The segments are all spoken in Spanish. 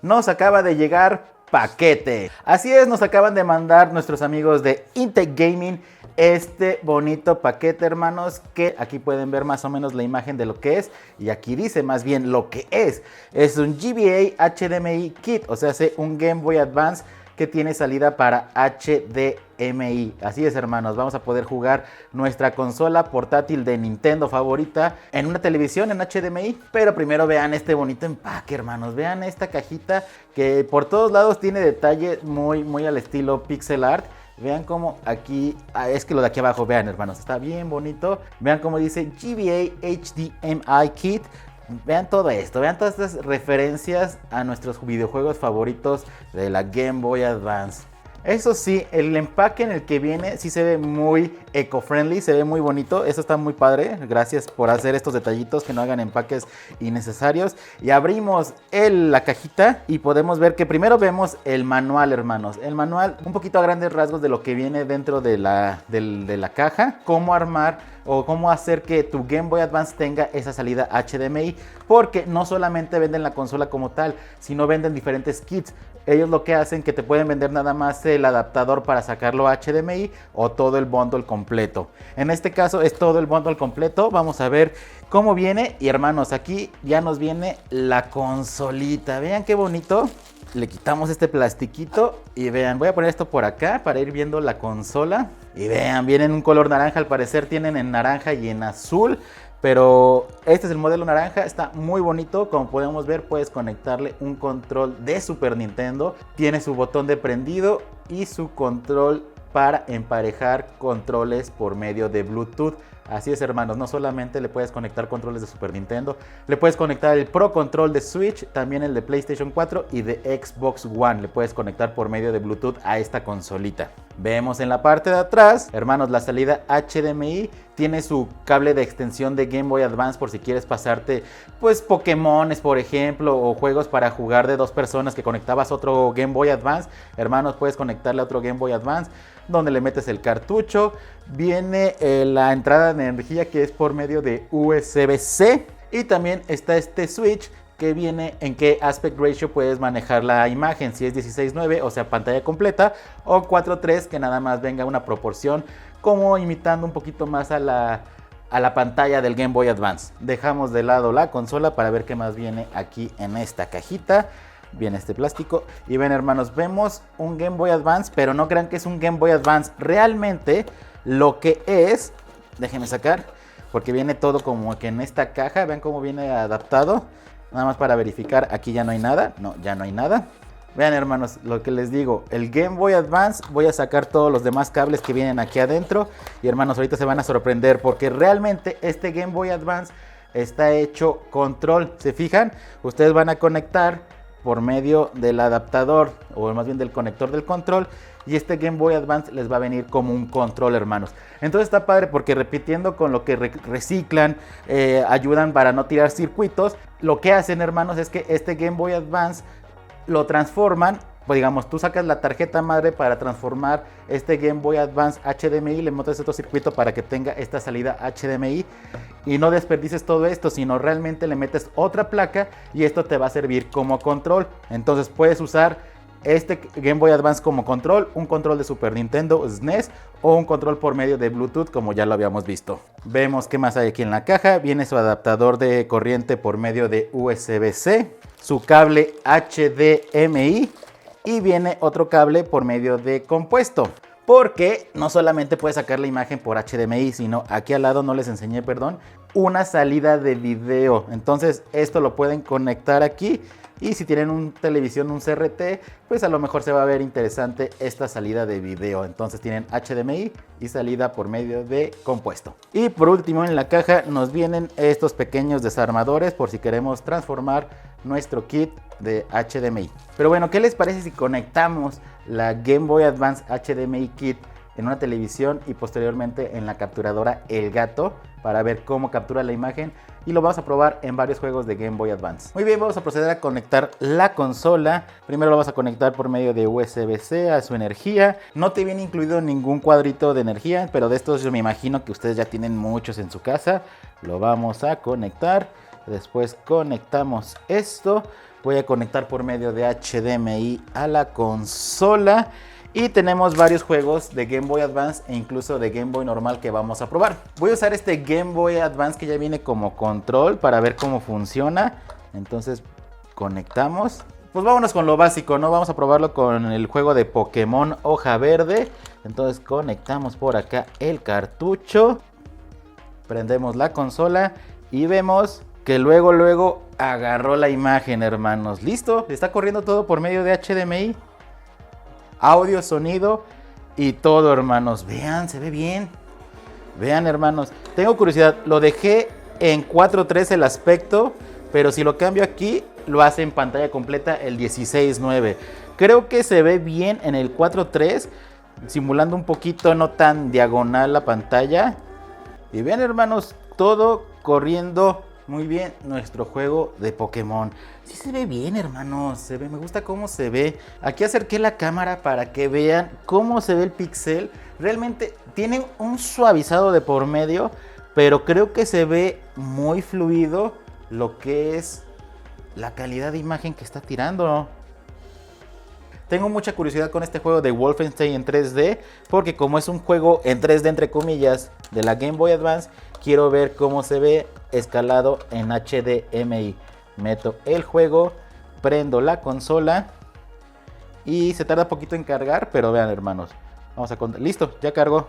nos acaba de llegar paquete. Así es, nos acaban de mandar nuestros amigos de Intec Gaming este bonito paquete, hermanos, que aquí pueden ver más o menos la imagen de lo que es, y aquí dice más bien lo que es. Es un GBA HDMI Kit, o sea, un Game Boy Advance que tiene salida para HDMI. Así es, hermanos, vamos a poder jugar nuestra consola portátil de Nintendo favorita en una televisión en HDMI. Pero primero vean este bonito empaque, hermanos. Vean esta cajita que por todos lados tiene detalle muy al estilo pixel art. Vean cómo aquí, es que lo de aquí abajo, vean, hermanos, está bien bonito. Vean cómo dice GBA HDMI Kit. Vean todo esto, vean todas estas referencias a nuestros videojuegos favoritos de la Game Boy Advance. Eso sí, el empaque en el que viene sí se ve muy eco-friendly, se ve muy bonito. Eso está muy padre. Gracias por hacer estos detallitos que no hagan empaques innecesarios. Y abrimos la cajita y podemos ver que primero vemos el manual, hermanos. El manual un poquito a grandes rasgos de lo que viene dentro de la caja. Cómo armar o cómo hacer que tu Game Boy Advance tenga esa salida HDMI. Porque no solamente venden la consola como tal, sino venden diferentes kits. Ellos lo que hacen que te pueden vender nada más el adaptador para sacarlo a HDMI o todo el bundle completo. En este caso es todo el bundle completo. Vamos a ver cómo viene. Y hermanos, aquí ya nos viene la consolita. Vean qué bonito. Le quitamos este plastiquito y vean, voy a poner esto por acá para ir viendo la consola. Y vean, viene en un color naranja, al parecer tienen en naranja y en azul. Pero este es el modelo naranja, está muy bonito. Como podemos ver, puedes conectarle un control de Super Nintendo. Tiene su botón de prendido y su control para emparejar controles por medio de Bluetooth. Así es, hermanos, no solamente le puedes conectar controles de Super Nintendo, le puedes conectar el Pro Control de Switch, también el de PlayStation 4 y de Xbox One. Le puedes conectar por medio de Bluetooth a esta consolita. Vemos en la parte de atrás, hermanos, la salida HDMI. Tiene su cable de extensión de Game Boy Advance por si quieres pasarte, pues, Pokémones, por ejemplo, o juegos para jugar de dos personas que conectabas otro Game Boy Advance. Hermanos, puedes conectarle a otro Game Boy Advance, donde le metes el cartucho. Viene la entrada de energía que es por medio de USB-C. Y también está este switch que viene en qué aspect ratio puedes manejar la imagen, si es 16:9, o sea, pantalla completa, o 4:3, que nada más venga una proporción como imitando un poquito más a la pantalla del Game Boy Advance. Dejamos de lado la consola para ver qué más viene aquí en esta cajita. Viene este plástico y ven, hermanos, vemos un Game Boy Advance, pero no crean que es un Game Boy Advance. Realmente lo que es, déjenme sacar, porque viene todo como que en esta caja. Vean cómo viene adaptado. Nada más para verificar, aquí ya no hay nada. No, ya no hay nada. Vean, hermanos, lo que les digo, el Game Boy Advance, voy a sacar todos los demás cables que vienen aquí adentro. Y hermanos, ahorita se van a sorprender porque realmente este Game Boy Advance está hecho control. ¿Se fijan? Ustedes van a conectar por medio del adaptador, o más bien del conector del control, y este Game Boy Advance les va a venir como un control, hermanos. Entonces está padre porque repitiendo con lo que reciclan, ayudan para no tirar circuitos. Lo que hacen, hermanos, es que este Game Boy Advance lo transforman. Pues digamos, tú sacas la tarjeta madre para transformar este Game Boy Advance HDMI, le montas otro circuito para que tenga esta salida HDMI y no desperdices todo esto, sino realmente le metes otra placa y esto te va a servir como control. Entonces puedes usar este Game Boy Advance como control, un control de Super Nintendo, SNES o un control por medio de Bluetooth, como ya lo habíamos visto. Vemos qué más hay aquí en la caja. Viene su adaptador de corriente por medio de USB-C, su cable HDMI y viene otro cable por medio de compuesto. Porque no solamente puedes sacar la imagen por HDMI, sino aquí al lado, no les enseñé, perdón, una salida de video. Entonces esto lo pueden conectar aquí. Y si tienen un televisión, un CRT, pues a lo mejor se va a ver interesante esta salida de video. Entonces tienen HDMI y salida por medio de compuesto. Y por último, en la caja nos vienen estos pequeños desarmadores por si queremos transformar nuestro kit de HDMI. Pero bueno, ¿qué les parece si conectamos la Game Boy Advance HDMI Kit en una televisión y posteriormente en la capturadora Elgato para ver cómo captura la imagen? Y lo vamos a probar en varios juegos de Game Boy Advance. Muy bien, vamos a proceder a conectar la consola. Primero lo vamos a conectar por medio de USB-C a su energía. No te viene incluido ningún cuadrito de energía, pero de estos yo me imagino que ustedes ya tienen muchos en su casa. Lo vamos a conectar Después conectamos esto. Voy a conectar por medio de HDMI a la consola. Y tenemos varios juegos de Game Boy Advance e incluso de Game Boy normal que vamos a probar. Voy a usar este Game Boy Advance que ya viene como control para ver cómo funciona. Entonces conectamos. Pues vámonos con lo básico, ¿no? Vamos a probarlo con el juego de Pokémon Hoja Verde. Entonces conectamos por acá el cartucho. Prendemos la consola y vemos que luego agarró la imagen, hermanos. ¿Listo? Está corriendo todo por medio de HDMI. Audio, sonido y todo, hermanos. Vean, se ve bien. Vean, hermanos. Tengo curiosidad. Lo dejé en 4:3 el aspecto, pero si lo cambio aquí, lo hace en pantalla completa el 16:9. Creo que se ve bien en el 4:3, simulando un poquito no tan diagonal la pantalla. Y vean, hermanos, todo corriendo muy bien nuestro juego de Pokémon. Sí se ve bien, hermanos, me gusta cómo se ve. Aquí acerqué la cámara para que vean cómo se ve el pixel. Realmente tiene un suavizado de por medio, pero creo que se ve muy fluido lo que es la calidad de imagen que está tirando. Tengo mucha curiosidad con este juego de Wolfenstein en 3D, porque como es un juego en 3D entre comillas de la Game Boy Advance, quiero ver cómo se ve escalado en HDMI. Meto el juego, prendo la consola y se tarda poquito en cargar, pero vean, hermanos, vamos a contar. Listo, ya cargó.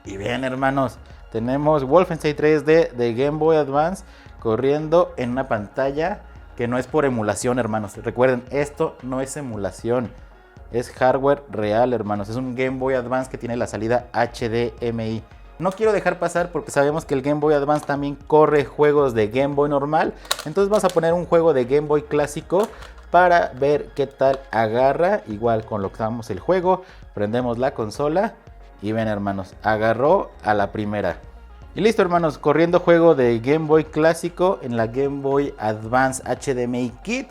Y vean, hermanos, tenemos Wolfenstein 3D de Game Boy Advance corriendo en una pantalla que no es por emulación, hermanos. Recuerden, esto no es emulación, es hardware real, hermanos. Es un Game Boy Advance que tiene la salida HDMI. No quiero dejar pasar porque sabemos que el Game Boy Advance también corre juegos de Game Boy normal. Entonces vamos a poner un juego de Game Boy clásico para ver qué tal agarra. Igual colocamos el juego, prendemos la consola y ven, hermanos, agarró a la primera. Y listo, hermanos, corriendo juego de Game Boy clásico en la Game Boy Advance HDMI Kit.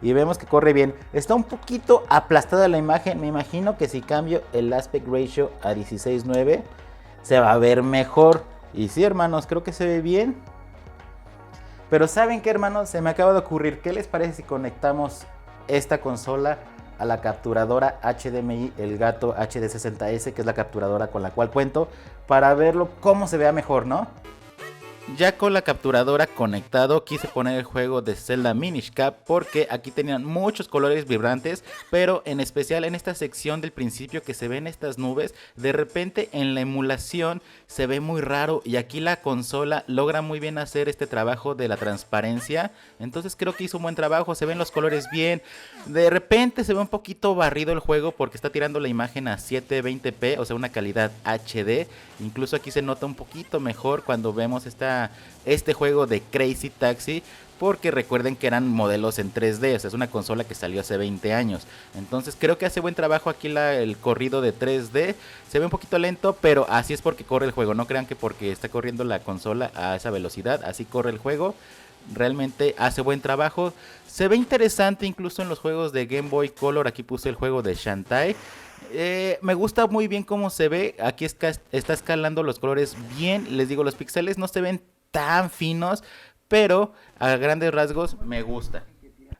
Y vemos que corre bien. Está un poquito aplastada la imagen. Me imagino que si cambio el aspect ratio a 16:9 se va a ver mejor. Y sí, hermanos, creo que se ve bien. Pero ¿saben qué, hermanos? Se me acaba de ocurrir. ¿Qué les parece si conectamos esta consola a la capturadora HDMI Elgato HD60S, que es la capturadora con la cual cuento, para verlo cómo se vea mejor, ¿no? Ya con la capturadora conectado, quise poner el juego de Zelda Minish Cap porque aquí tenían muchos colores vibrantes, pero en especial en esta sección del principio que se ven estas nubes, de repente en la emulación se ve muy raro y aquí la consola logra muy bien hacer este trabajo de la transparencia. Entonces creo que hizo un buen trabajo, se ven los colores bien. De repente se ve un poquito barrido el juego porque está tirando la imagen a 720p, o sea, una calidad HD. Incluso aquí se nota un poquito mejor cuando vemos este juego de Crazy Taxi, porque recuerden que eran modelos en 3D, o sea, es una consola que salió hace 20 años. Entonces creo que hace buen trabajo aquí el corrido de 3D. Se ve un poquito lento, pero así es porque corre el juego. No crean que porque está corriendo la consola a esa velocidad, así corre el juego. Realmente hace buen trabajo. Se ve interesante incluso en los juegos de Game Boy Color. Aquí puse el juego de Shantae. Me gusta muy bien cómo se ve. Aquí está escalando los colores bien. Les digo, los píxeles no se ven tan finos, pero a grandes rasgos me gusta.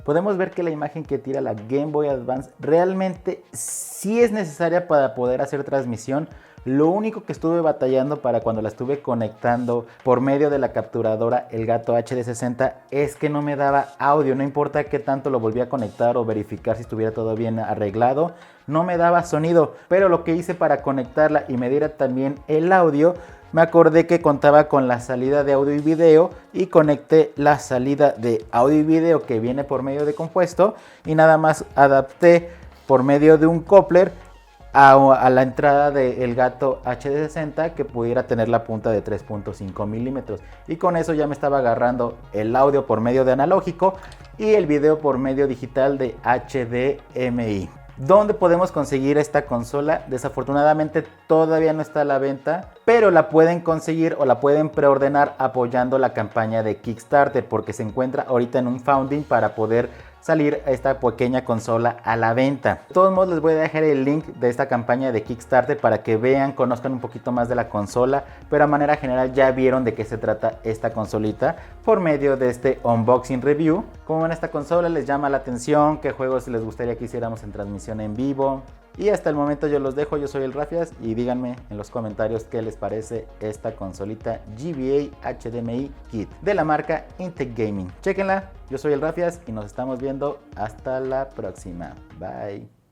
Podemos ver que la imagen que tira la Game Boy Advance realmente sí es necesaria para poder hacer transmisión. Lo único que estuve batallando para cuando la estuve conectando por medio de la capturadora Elgato HD60 es que no me daba audio. No importa qué tanto lo volví a conectar o verificar si estuviera todo bien arreglado, no me daba sonido. Pero lo que hice para conectarla y me diera también el audio, me acordé que contaba con la salida de audio y video y conecté la salida de audio y video que viene por medio de compuesto y nada más adapté por medio de un coupler a la entrada de Elgato HD60 que pudiera tener la punta de 3.5 milímetros, y con eso ya me estaba agarrando el audio por medio de analógico y el video por medio digital de HDMI. ¿Dónde podemos conseguir esta consola? Desafortunadamente todavía no está a la venta, pero la pueden conseguir o la pueden preordenar apoyando la campaña de Kickstarter, porque se encuentra ahorita en un funding para poder salir esta pequeña consola a la venta. De todos modos les voy a dejar el link de esta campaña de Kickstarter para que vean, conozcan un poquito más de la consola, pero a manera general ya vieron de qué se trata esta consolita por medio de este unboxing review. Como en esta consola les llama la atención, qué juegos les gustaría que hiciéramos en transmisión en vivo. Y hasta el momento yo los dejo, yo soy el Rafias y díganme en los comentarios qué les parece esta consolita GBA HDMI Kit de la marca Intec Gaming. Chequenla, yo soy el Rafias y nos estamos viendo hasta la próxima. Bye.